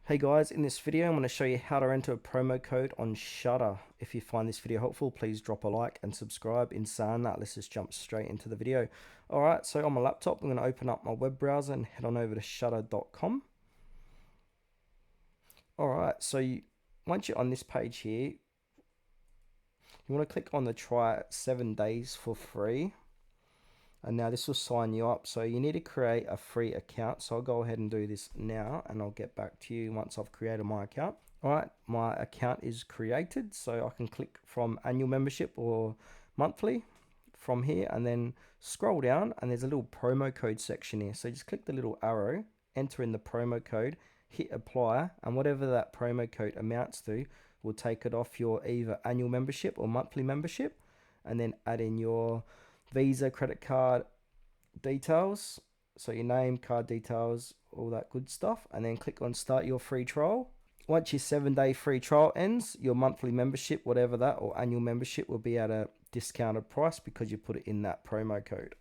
Hey guys, in this video I'm going to show you how to enter a promo code on Shudder. If you find this video helpful, please drop a like and subscribe. In saying that, let's just jump straight into the video. Alright, so on my laptop I'm going to open up my web browser and head on over to shudder.com. Alright, so once you're on this page here, you want to click on the try 7 days for free. And now this will sign you up, so you need to create a free account. So I'll go ahead and do this now and I'll get back to you once I've created my account. Alright, my account is created, so I can click from annual membership or monthly from here and then scroll down and there's a little promo code section here. So just click the little arrow, enter in the promo code, hit apply, and whatever that promo code amounts to, will take it off your either annual membership or monthly membership, and then add in your Visa, credit card details, so your name, card details, all that good stuff, and then click on start your free trial. Once your 7-day free trial ends, your monthly membership, whatever that, or annual membership, will be at a discounted price because you put it in that promo code.